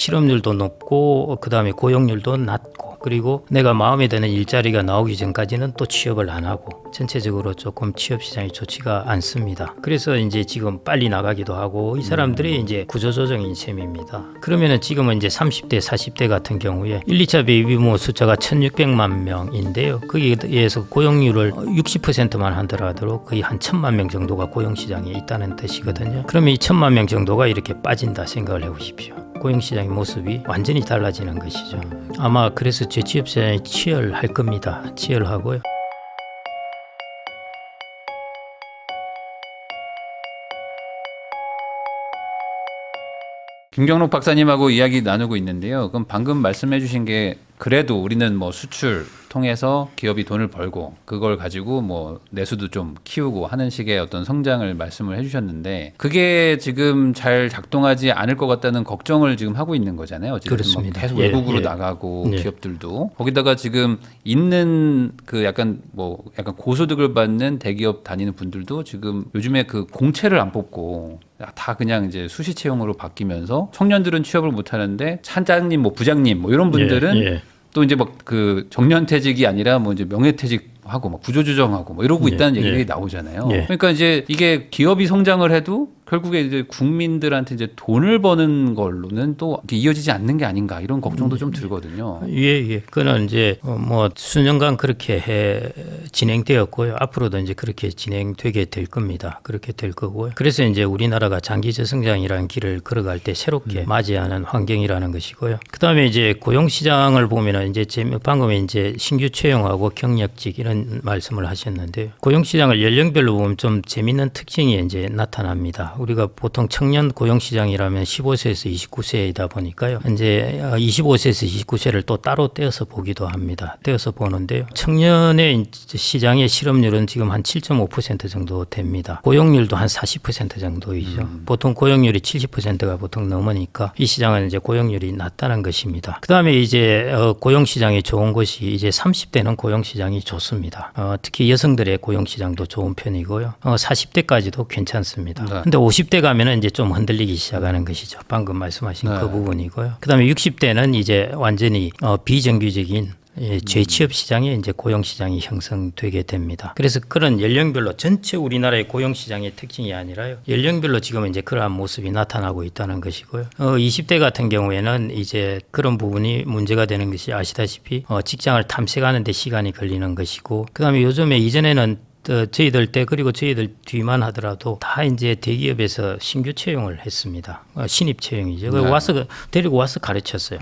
실업률도 높고 그다음에 고용률도 낮고 그리고 내가 마음에 드는 일자리가 나오기 전까지는 또 취업을 안 하고 전체적으로 조금 취업 시장이 좋지가 않습니다. 그래서 이제 지금 빨리 나가기도 하고 이 사람들이 이제 구조조정인 셈입니다. 그러면은 지금은 이제 30대, 40대 같은 경우에 1, 2차 베이비부모 숫자가 1,600만 명인데요. 거기에 의해서 고용률을 60%만 하더라도 거의 한 1,000만 명 정도가 고용시장에 있다는 뜻이거든요. 그러면 이 1,000만 명 정도가 이렇게 빠진다 생각을 해보십시오. 고용시장의 모습이 완전히 달라지는 것이죠. 아마 그래서 재취업시장이 치열할 겁니다. 치열하고요. 김경록 박사님하고 이야기 나누고 있는데요. 그럼 방금 말씀해 주신 게 그래도 우리는 뭐 수출 통해서 기업이 돈을 벌고 그걸 가지고 뭐 내수도 좀 키우고 하는 식의 어떤 성장을 말씀을 해주셨는데 그게 지금 잘 작동하지 않을 것 같다는 걱정을 지금 하고 있는 거잖아요. 그렇습니다. 뭐 계속 외국으로 나가고 예. 기업들도 거기다가 지금 있는 그 약간 고소득을 받는 대기업 다니는 분들도 지금 요즘에 그 공채를 안 뽑고 다 그냥 이제 수시 채용으로 바뀌면서 청년들은 취업을 못 하는데 차장님, 뭐 부장님, 뭐 이런 분들은 또 이제 막 그 정년퇴직이 아니라 뭐 이제 명예퇴직하고 막 구조조정하고 뭐 이러고 있다는 얘기가 나오잖아요. 그러니까 이제 이게 기업이 성장을 해도 결국에 이제 국민들한테 이제 돈을 버는 걸로는 또 이렇게 이어지지 않는 게 아닌가 이런 걱정도 좀 들거든요. 예. 그는 이제 뭐 수년간 그렇게 진행되었고요. 앞으로도 이제 그렇게 진행되게 될 겁니다. 그렇게 될 거고요. 그래서 이제 우리나라가 장기 저성장이라는 길을 걸어갈 때 새롭게 맞이하는 환경이라는 것이고요. 그다음에 이제 고용 시장을 보면은 이제 방금 이제 신규 채용하고 경력직 이런 말씀을 하셨는데요. 고용 시장을 연령별로 보면 좀 재밌는 특징이 이제 나타납니다. 우리가 보통 청년 고용 시장이라면 15세에서 29세이다 보니까요. 이제 25세에서 29세를 또 따로 떼어서 보기도 합니다. 떼어서 보는데요. 청년의 시장의 실업률은 지금 한 7.5% 정도 됩니다. 고용률도 한 40% 정도이죠. 보통 고용률이 70%가 보통 넘으니까 이 시장은 이제 고용률이 낮다는 것입니다. 그다음에 이제 고용 시장이 좋은 것이 이제 30대는 고용 시장이 좋습니다. 특히 여성들의 고용 시장도 좋은 편이고요. 40대까지도 괜찮습니다. 근데 50대 가면은 이제 좀 흔들리기 시작하는 것이죠. 방금 말씀하신 그 부분이고요. 그다음에 60대는 이제 완전히 비정규직인 재취업 시장에 이제 고용 시장이 형성되게 됩니다. 그래서 그런 연령별로 전체 우리나라의 고용 시장의 특징이 아니라요. 연령별로 지금 이제 그러한 모습이 나타나고 있다는 것이고요. 20대 같은 경우에는 이제 그런 부분이 문제가 되는 것이 아시다시피 직장을 탐색하는 데 시간이 걸리는 것이고 그다음에 요즘에 이전에는 저희들 때 그리고 저희들 뒤만 하더라도 다 이제 대기업에서 신규 채용을 했습니다. 신입 채용이죠. 와서 데리고 와서 가르쳤어요.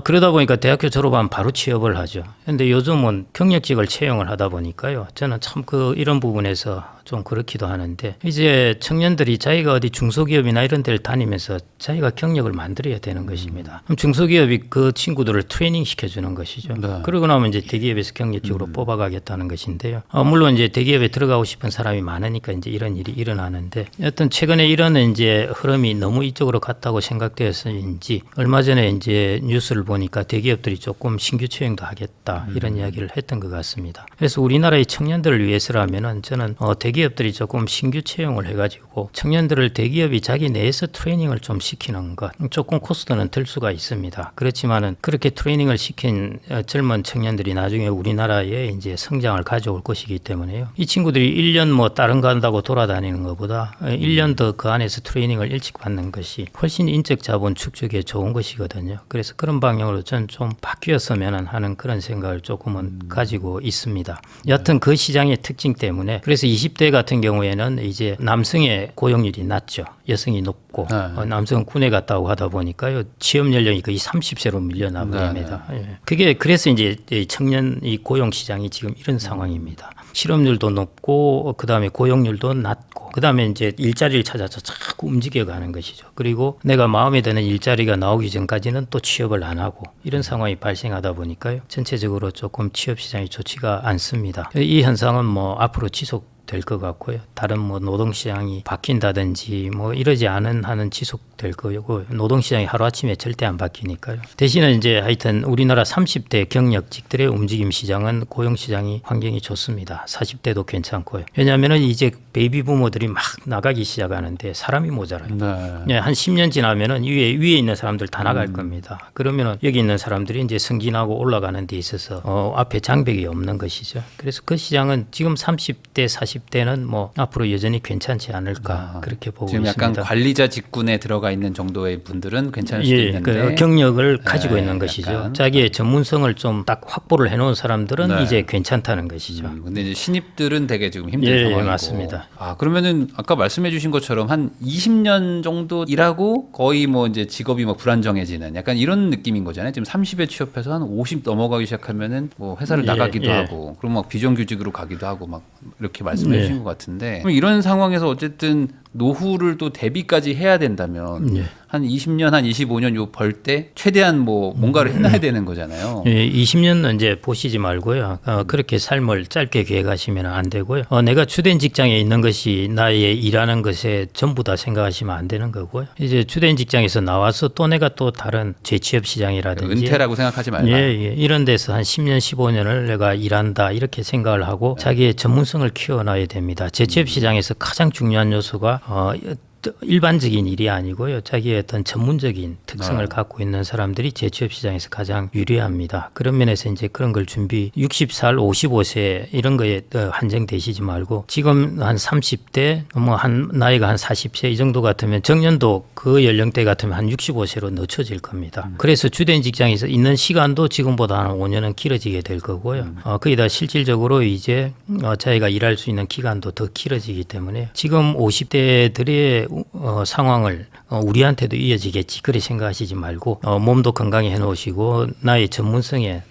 그러다 보니까 대학교 졸업하면 바로 취업을 하죠. 그런데 요즘은 경력직을 채용을 하다 보니까요. 저는 참 이런 부분에서 좀 그렇기도 하는데 이제 청년들이 자기가 어디 중소기업이나 이런 데를 다니면서 자기가 경력을 만들어야 되는 것입니다. 그럼 중소기업이 그 친구들을 트레이닝 시켜주는 것이죠. 그러고 나면 이제 대기업에서 경력직으로 뽑아가겠다는 것인데요. 물론 이제 대기업에 들어가고 싶은 사람이 많으니까 이제 이런 일이 일어나는데 여튼 최근에 이런 이제 흐름이 너무 이쪽으로 갔다고 생각되어서인지 얼마 전에 이제 뉴스를 보니까 대기업들이 조금 신규 채용도 하겠다 이런 이야기를 했던 것 같습니다. 그래서 우리나라의 청년들을 위해서라면은 저는 대기업들이 조금 신규 채용을 해가지고 청년들을 대기업이 자기 내에서 트레이닝을 좀 시키는 것 조금 코스트는 들 수가 있습니다. 그렇지만은 그렇게 트레이닝을 시킨 젊은 청년들이 나중에 우리나라에 이제 성장을 가져올 것이기 때문에요. 이 친구들이 1년 뭐 다른 거 한다고 돌아다니는 것보다 1년 더 그 안에서 트레이닝을 일찍 받는 것이 훨씬 인적 자본 축적에 좋은 것이거든요. 그래서 그런 방향으로 저는 좀 바뀌었으면 하는 그런 생각을 조금은 가지고 있습니다. 여하튼 그 시장의 특징 때문에 그래서 20대 같은 경우에는 이제 남성의 고용률이 낮죠. 여성이 높고 남성은 군에 갔다고 하다 보니까요. 취업 연령이 거의 30세로 밀려나 버립니다. 그게 그래서 이제 청년 이 고용 시장이 지금 이런 상황입니다. 실업률도 높고 그다음에 고용률도 낮고 그다음에 이제 일자리를 찾아서 자꾸 움직여가는 것이죠. 그리고 내가 마음에 드는 일자리가 나오기 전까지는 또 취업을 안 하고 이런 상황이 발생하다 보니까요. 전체적으로 조금 취업 시장이 좋지가 않습니다. 이 현상은 뭐 앞으로 지속될 것 같고요. 다른 뭐 노동시장이 바뀐다든지 뭐 이러지 않은 한은 지속될 거고 노동시장이 하루아침에 절대 안 바뀌니까요. 대신에 이제 하여튼 우리나라 30대 경력직들의 움직임 시장은 고용시장이 환경이 좋습니다. 40대도 괜찮고요. 왜냐하면은 이제 베이비 부모들이 막 나가기 시작하는데 사람이 모자라요. 네. 한 10년 지나면은 위에 있는 사람들 다 나갈 겁니다. 그러면은 여기 있는 사람들이 이제 승진하고 올라가는 데 있어서 앞에 장벽이 없는 것이죠. 그래서 그 시장은 지금 30대, 40대는 뭐 앞으로 여전히 괜찮지 않을까 그렇게 보고 지금 있습니다. 약간 관리자 직군에 들어가 있는 정도의 분들은 괜찮을 수도 있는데 그 경력을 가지고 있는 것이죠. 약간. 자기의 전문성을 좀 딱 확보를 해놓은 사람들은 네. 이제 괜찮다는 것이죠. 근데 이제 신입들은 되게 지금 힘든 예, 상황이고. 맞습니다. 그러면은 아까 말씀해주신 것처럼 한 20년 정도 일하고 거의 뭐 이제 직업이 뭐 불안정해지는 약간 이런 느낌인 거잖아요. 지금 30에 취업해서 한 50 넘어가기 시작하면은 뭐 회사를 예, 나가기도 예. 하고, 그럼 막 비정규직으로 가기도 하고 막 이렇게 말씀해주신 것 같은데, 그럼 이런 상황에서 어쨌든 노후를 또 대비까지 해야 된다면 한 20년, 한 25년 요 벌 때 최대한 뭐 뭔가를 해놔야 되는 거잖아요. 20년은 이제 보시지 말고요. 그렇게 삶을 짧게 계획하시면 안 되고요. 내가 주된 직장에 있는 것이 나의 일하는 것에 전부 다 생각하시면 안 되는 거고요. 이제 주된 직장에서 나와서 또 내가 또 다른 재취업 시장이라든지 은퇴라고 생각하지 말라. 이런 데서 한 10년, 15년을 내가 일한다 이렇게 생각을 하고 자기의 전문성을 키워놔야 됩니다. 재취업 시장에서 가장 중요한 요소가 일반적인 일이 아니고요. 자기의 어떤 전문적인 특성을 갖고 있는 사람들이 재취업 시장에서 가장 유리합니다. 그런 면에서 이제 그런 걸 60살, 55세 이런 거에 한정되시지 말고 지금 한 30대, 한 나이가 한 40세 이 정도 같으면 정년도 그 연령대 같으면 한 65세로 늦춰질 겁니다. 그래서 주된 직장에서 있는 시간도 지금보다 한 5년은 길어지게 될 거고요. 거기다 실질적으로 이제 자기가 일할 수 있는 기간도 더 길어지기 때문에 지금 50대들의 상황을 우리한테도 이어지겠지 그렇게 생각하시지 말고 몸도 건강히 해놓으시고 나의 전문성에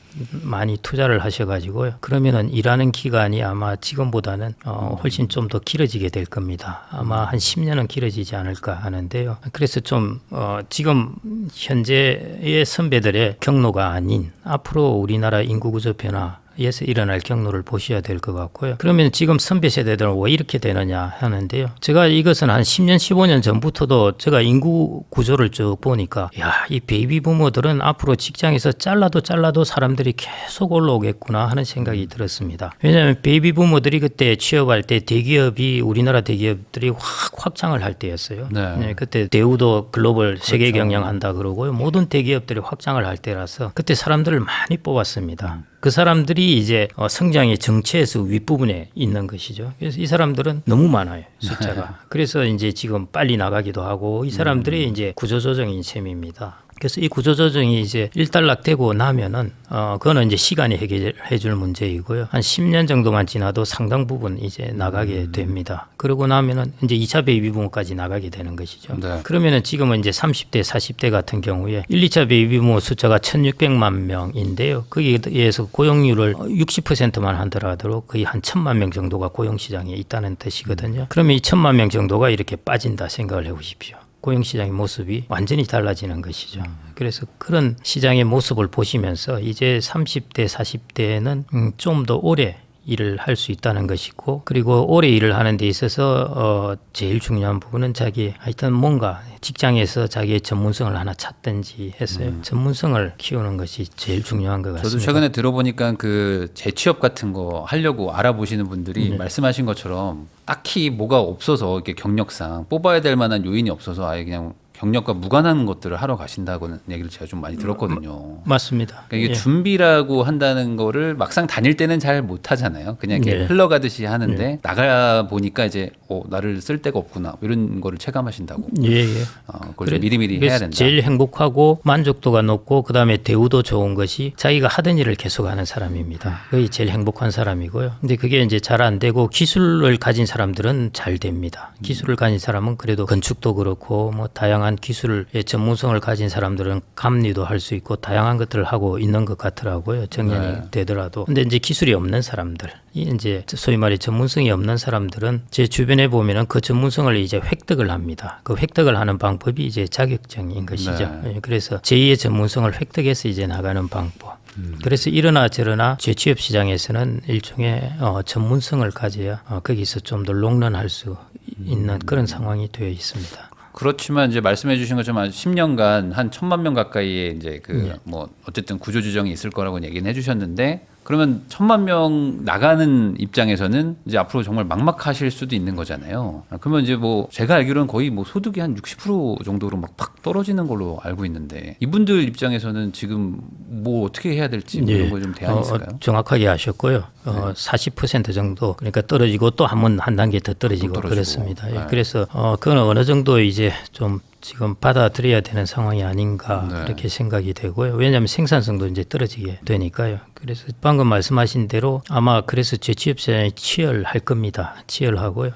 많이 투자를 하셔가지고요. 그러면은 일하는 기간이 아마 지금보다는 훨씬 좀 더 길어지게 될 겁니다. 아마 한 10년은 길어지지 않을까 하는데요. 그래서 좀 지금 현재의 선배들의 경로가 아닌 앞으로 우리나라 인구 구조 변화 에서 일어날 경로를 보셔야 될 것 같고요. 그러면 지금 선배 세대들은 왜 이렇게 되느냐 하는데요. 제가 이것은 한 10년, 15년 전부터도 제가 인구 구조를 쭉 보니까 이 베이비 부모들은 앞으로 직장에서 잘라도 사람들이 계속 올라오겠구나 하는 생각이 들었습니다. 왜냐하면 베이비 부모들이 그때 취업할 때 대기업이 우리나라 대기업들이 확 확장을 할 때였어요. 네. 그때 대우도 글로벌 세계 경영한다 그러고요. 모든 대기업들이 확장을 할 때라서 그때 사람들을 많이 뽑았습니다. 그 사람들이 이제 성장의 정체에서 윗부분에 있는 것이죠. 그래서 이 사람들은 너무 많아요, 숫자가. 그래서 이제 지금 빨리 나가기도 하고 이 사람들이 이제 구조조정인 셈입니다. 그래서 이 구조조정이 이제 일단락되고 나면은 그거는 이제 시간이 해결해 줄 문제이고요. 한 10년 정도만 지나도 상당 부분 이제 나가게 됩니다. 그러고 나면은 이제 2차 베이비 부모까지 나가게 되는 것이죠. 네. 그러면은 지금은 이제 30대, 40대 같은 경우에 1, 2차 베이비 부모 숫자가 1,600만 명인데요. 거기에 의해서 고용률을 60%만 하더라도 거의 한 1,000만 명 정도가 고용 시장에 있다는 뜻이거든요. 그러면 이 1,000만 명 정도가 이렇게 빠진다 생각을 해 보십시오. 고용시장의 모습이 완전히 달라지는 것이죠. 그래서 그런 시장의 모습을 보시면서 이제 30대, 40대는 좀 더 오래 일을 할 수 있다는 것이고 그리고 오래 일을 하는 데 있어서 제일 중요한 부분은 하여튼 뭔가 직장에서 자기의 전문성을 하나 찾든지 했어요. 전문성을 키우는 것이 제일 중요한 것 같습니다. 저도 최근에 들어보니까 그 재취업 같은 거 하려고 알아보시는 분들이 말씀하신 것처럼 딱히 뭐가 없어서 이렇게 경력상 뽑아야 될 만한 요인이 없어서 아예 그냥 경력과 무관한 것들을 하러 가신다고는 얘기를 제가 좀 많이 들었거든요. 맞습니다. 그러니까 이게 준비라고 한다는 거를 막상 다닐 때는 잘 못하잖아요. 그냥 이렇게 흘러가듯이 하는데 나가 보니까 이제 나를 쓸 데가 없구나 이런 거를 체감하신다고. 그걸 좀 미리미리 해야 된다. 제일 행복하고 만족도가 높고 그다음에 대우도 좋은 것이 자기가 하던 일을 계속하는 사람입니다. 그게 제일 행복한 사람이고요. 근데 그게 이제 잘 안 되고 기술을 가진 사람들은 잘 됩니다. 기술을 가진 사람은 그래도 건축도 그렇고 뭐 다양한 기술의 전문성을 가진 사람들은 감리도 할 수 있고 다양한 것들을 하고 있는 것 같더라고요. 정년이 되더라도. 근데 이제 기술이 없는 사람들, 이제 소위 말해 전문성이 없는 사람들은 제 주변에 보면은 그 전문성을 이제 획득을 합니다. 그 획득을 하는 방법이 이제 자격증인 것이죠. 그래서 제2의 전문성을 획득해서 이제 나가는 방법. 그래서 이러나 저러나 재취업 시장에서는 일종의 전문성을 가져야 거기서 좀 더 롱런할 수 있는 그런 상황이 되어 있습니다. 그렇지만 이제 말씀해 주신 것처럼 한 10년간 한 1,000만 명 가까이의 이제 뭐 어쨌든 구조 조정이 있을 거라고 얘기는 해 주셨는데 그러면 1,000만 명 나가는 입장에서는 이제 앞으로 정말 막막하실 수도 있는 거잖아요. 그러면 이제 뭐 제가 알기로는 거의 뭐 소득이 한 60% 정도로 막 팍 떨어지는 걸로 알고 있는데 이분들 입장에서는 지금 뭐 어떻게 해야 될지 뭐 이런 거 좀 대안이 있을까요? 정확하게 하셨고요. 40% 정도 그러니까 떨어지고 또 한 단계 더 떨어지고 떨어지고. 그렇습니다. 예, 네. 그래서 그건 어느 정도 이제 좀 지금 받아들여야 되는 상황이 아닌가 네. 그렇게 생각이 되고요. 왜냐하면 생산성도 이제 떨어지게 되니까요. 그래서 방금 말씀하신 대로 아마 그래서 재취업 시장이 치열할 겁니다. 치열하고요.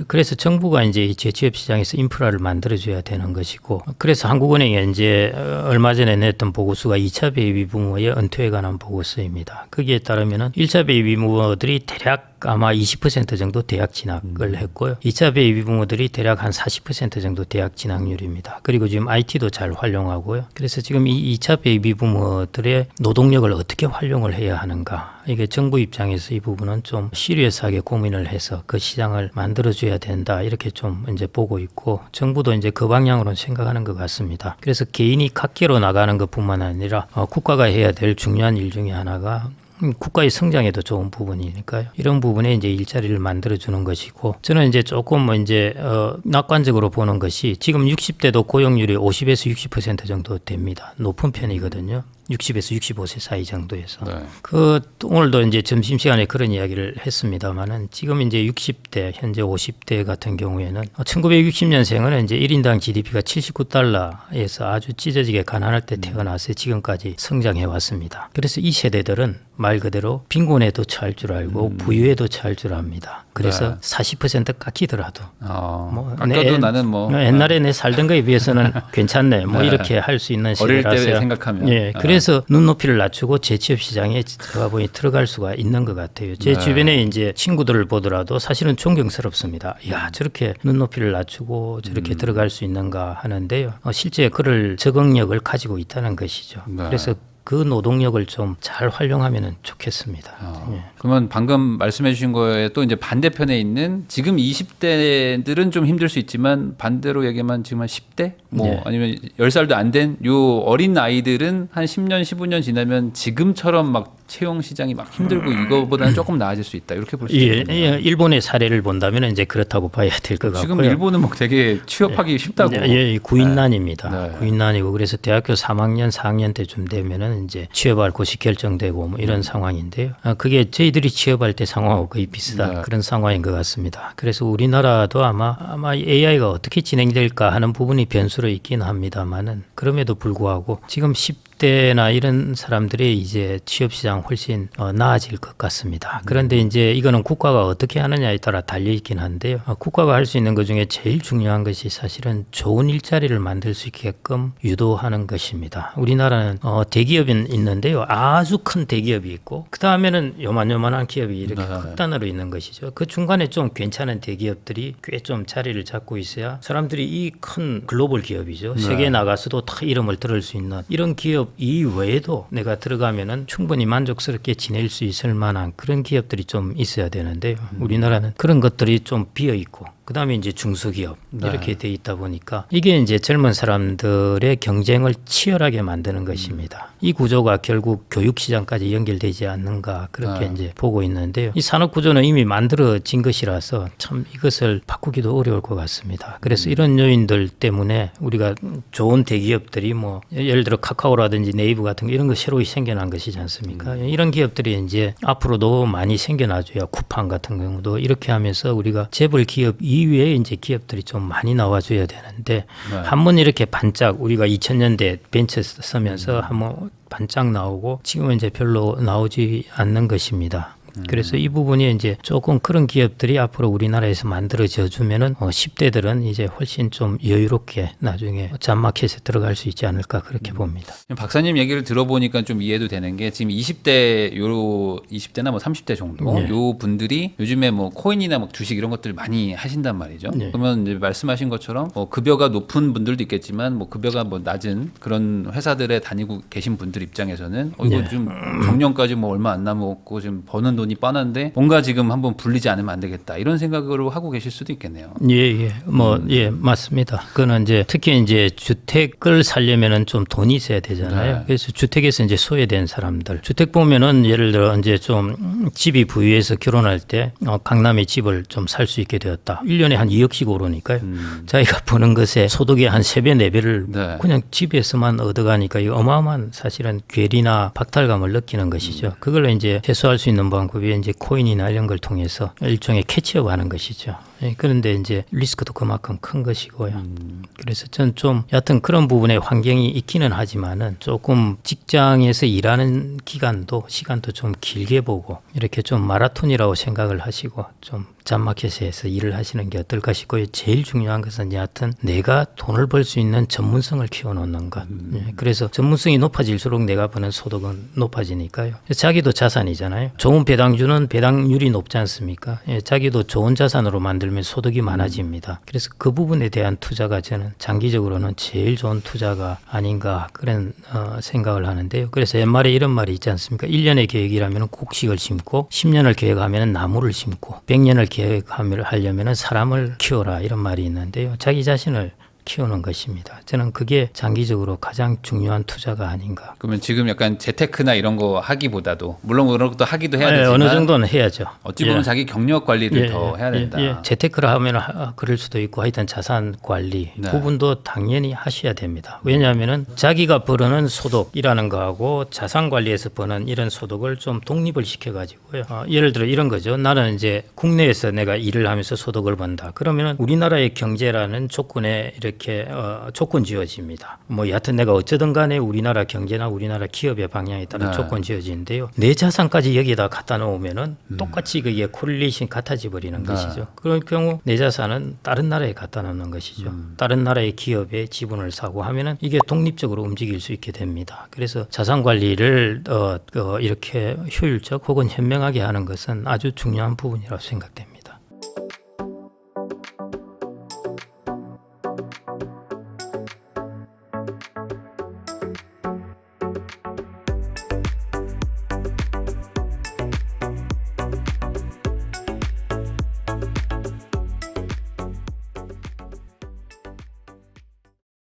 그래서 정부가 이제 이 재취업 시장에서 인프라를 만들어줘야 되는 것이고, 그래서 한국은행이 이제 얼마 전에 냈던 보고서가 2차 베이비 부모의 은퇴에 관한 보고서입니다. 거기에 따르면은 1차 베이비 부모들이 대략 아마 20% 정도 대학 진학을 했고요. 2차 베이비 부모들이 대략 한 40% 정도 대학 진학률입니다. 그리고 지금 IT도 잘 활용하고요. 그래서 지금 이 2차 베이비 부모들의 노동력을 어떻게 활용을 해야 하는가. 이게 정부 입장에서 이 부분은 좀 시리어스하게 고민을 해서 그 시장을 만들어줘야 된다. 이렇게 좀 이제 보고 있고 정부도 이제 그 방향으로 생각하는 것 같습니다. 그래서 개인이 각계로 나가는 것뿐만 아니라 국가가 해야 될 중요한 일 중에 하나가 국가의 성장에도 좋은 부분이니까요. 이런 부분에 이제 일자리를 만들어주는 것이고, 저는 이제 조금 이제 낙관적으로 보는 것이 지금 60대도 고용률이 50에서 60% 정도 됩니다. 높은 편이거든요. 60에서 65세 사이 정도에서. 네. 오늘도 이제 점심시간에 그런 이야기를 했습니다만은 지금 이제 60대, 현재 50대 같은 경우에는 1960년생은 이제 1인당 GDP가 79달러에서 아주 찢어지게 가난할 때 태어나서 지금까지 성장해 왔습니다. 그래서 이 세대들은 말 그대로 빈곤에도 처할 줄 알고 부유에도 처할 줄 압니다. 그래서 40% 깎이더라도 깎여도 나는 뭐 옛날에 내 살던 거에 비해서는 괜찮네. 뭐 이렇게 할 수 있는 어릴 때 세대라서 생각하면 예, 그래서 눈높이를 낮추고 재취업 시장에 제가 보니 들어갈 수가 있는 것 같아요. 제 주변에 이제 친구들을 보더라도 사실은 존경스럽습니다. 야, 저렇게 눈높이를 낮추고 저렇게 들어갈 수 있는가 하는데요. 실제 그럴 적응력을 가지고 있다는 것이죠. 네. 그래서 그 노동력을 좀 잘 활용하면 좋겠습니다. 예. 그러면 방금 말씀해 주신 거에 또 이제 반대편에 있는 지금 20대들은 좀 힘들 수 있지만 반대로 얘기하면 지금 한 10대 뭐 네. 아니면 10살도 안 된 요 어린 아이들은 한 10년 15년 지나면 지금처럼 막 채용 시장이 막 힘들고 이거보다는 조금 나아질 수 있다. 이렇게 볼 수 예, 있겠네요. 예, 일본의 사례를 본다면 이제 그렇다고 봐야 될 것 같고요. 지금 일본은 뭐 되게 취업하기 쉽다고. 예, 구인난입니다. 네. 구인난이고 그래서 대학교 3학년, 4학년 때쯤 되면은 이제 취업할 곳이 결정되고 뭐 이런 상황인데요. 그게 저희들이 취업할 때 상황하고 거의 비슷한 네. 그런 상황인 것 같습니다. 그래서 우리나라도 아마 AI가 어떻게 진행될까 하는 부분이 변수로 있긴 합니다만은 그럼에도 불구하고 지금 10대나 이런 사람들의 이제 취업 시장 훨씬 나아질 것 같습니다. 그런데 이제 이거는 국가가 어떻게 하느냐에 따라 달려 있긴 한데요. 국가가 할 수 있는 것 중에 제일 중요한 것이 사실은 좋은 일자리를 만들 수 있게끔 유도하는 것입니다. 우리나라는 대기업은 있는데요. 아주 큰 대기업이 있고 그 다음에는 요만한 기업이 이렇게 극단으로 있는 것이죠. 그 중간에 좀 괜찮은 대기업들이 꽤 좀 자리를 잡고 있어야 사람들이 이 큰 글로벌 기업이죠. 세계에 나가서도 다 이름을 들을 수 있는 이런 기업 이외에도 내가 들어가면은 충분히 만족스럽게 지낼 수 있을 만한 그런 기업들이 좀 있어야 되는데요. 우리나라는 그런 것들이 좀 비어 있고 그다음에 이제 중소기업 이렇게 돼 있다 보니까 이게 이제 젊은 사람들의 경쟁을 치열하게 만드는 것입니다. 이 구조가 결국 교육 시장까지 연결되지 않는가 그렇게 이제 보고 있는데요. 이 산업 구조는 이미 만들어진 것이라서 참 이것을 바꾸기도 어려울 것 같습니다. 그래서 이런 요인들 때문에 우리가 좋은 대기업들이 뭐 예를 들어 카카오라든지 네이버 같은 거 이런 거 새로 생겨난 것이지 않습니까? 이런 기업들이 이제 앞으로도 많이 생겨나줘야 쿠팡 같은 경우도 이렇게 하면서 우리가 재벌 기업 이외에 이제 기업들이 좀 많이 나와줘야 되는데 한번 이렇게 반짝 우리가 2000년대 벤처 쓰면서 한번 반짝 나오고 지금은 이제 별로 나오지 않는 것입니다. 그래서 이 부분이 이제 조금 그런 기업들이 앞으로 우리나라에서 만들어져 주면은 10대들은 이제 훨씬 좀 여유롭게 나중에 잡마켓에 들어갈 수 있지 않을까 그렇게 봅니다. 박사님 얘기를 들어보니까 좀 이해도 되는 게 지금 20대나 뭐 30대 정도 요 분들이 요즘에 뭐 코인이나 뭐 주식 이런 것들 많이 하신단 말이죠. 그러면 이제 말씀하신 것처럼 뭐 급여가 높은 분들도 있겠지만 뭐 급여가 뭐 낮은 그런 회사들에 다니고 계신 분들 입장에서는 이거 좀 정년까지 뭐 얼마 안 남았고 지금 버는 돈 돈이 뻔한데 뭔가 지금 한번 불리지 않으면 안 되겠다 이런 생각으로 하고 계실 수도 있겠네요. 맞습니다. 그거는 이제 특히 이제 주택을 살려면은 좀 돈이 있어야 되잖아요. 네. 그래서 주택에서 이제 소외된 사람들. 주택 보면은 예를 들어 이제 좀 집이 부유해서 결혼할 때 강남에 집을 좀 살 수 있게 되었다. 1년에 한 2억씩 오르니까요. 자기가 버는 것에 소득의 한 3배, 4배를 네. 그냥 집에서만 얻어가니까 이 어마어마한 사실은 괴리나 박탈감을 느끼는 것이죠. 그걸 이제 해소할 수 있는 방법이 이제 코인이나 이런 걸 통해서 일종의 캐치업 하는 것이죠. 예, 그런데 이제 리스크도 그만큼 큰 것이고요. 그래서 전 좀 여하튼 그런 부분에 환경이 있기는 하지만은 조금 직장에서 일하는 시간도 좀 길게 보고 이렇게 좀 마라톤이라고 생각을 하시고 좀 잡마켓에서 일을 하시는 게 어떨까 싶고요. 제일 중요한 것은 여하튼 내가 돈을 벌 수 있는 전문성을 키워놓는 것. 예, 그래서 전문성이 높아질수록 내가 버는 소득은 높아지니까요. 자기도 자산이잖아요. 좋은 배당주는 배당률이 높지 않습니까? 예, 자기도 좋은 자산으로 만들면 소득이 많아집니다. 그래서 그 부분에 대한 투자가 저는 장기적으로는 제일 좋은 투자가 아닌가 그런 생각을 하는데요. 그래서 옛말에 이런 말이 있지 않습니까? 1년의 계획이라면 곡식을 심고 10년을 계획하면 나무를 심고 100년을 계획하려면 사람을 키워라 이런 말이 있는데요. 자기 자신을 키우는 것입니다. 저는 그게 장기적으로 가장 중요한 투자가 아닌가. 그러면 지금 약간 재테크나 이런 거 하기보다도 물론 그런 것도 하기도 해야 되지만 어느 정도는 해야죠. 어찌 보면 예. 자기 경력 관리를 더 해야 된다. 재테크를 하면 그럴 수도 있고 하여튼 자산 관리 네. 부분도 당연히 하셔야 됩니다. 왜냐하면은 자기가 벌어는 소득이라는 거하고 자산 관리에서 버는 이런 소득을 좀 독립을 시켜가지고요. 예를 들어 이런 거죠. 나는 이제 국내에서 내가 일을 하면서 소득을 번다. 그러면은 우리나라의 경제라는 조건에 이렇게 조건 지어집니다. 뭐 여하튼 내가 어쩌든 간에 우리나라 경제나 우리나라 기업의 방향에 따라 네. 조건 지어지는데요. 내 자산까지 여기다 갖다 놓으면은 똑같이 그게 콜릴레이션 같아져 버리는 것이죠. 그럴 경우 내 자산은 다른 나라에 갖다 놓는 것이죠. 다른 나라의 기업에 지분을 사고 하면은 이게 독립적으로 움직일 수 있게 됩니다. 그래서 자산 관리를 이렇게 효율적 혹은 현명하게 하는 것은 아주 중요한 부분이라고 생각됩니다.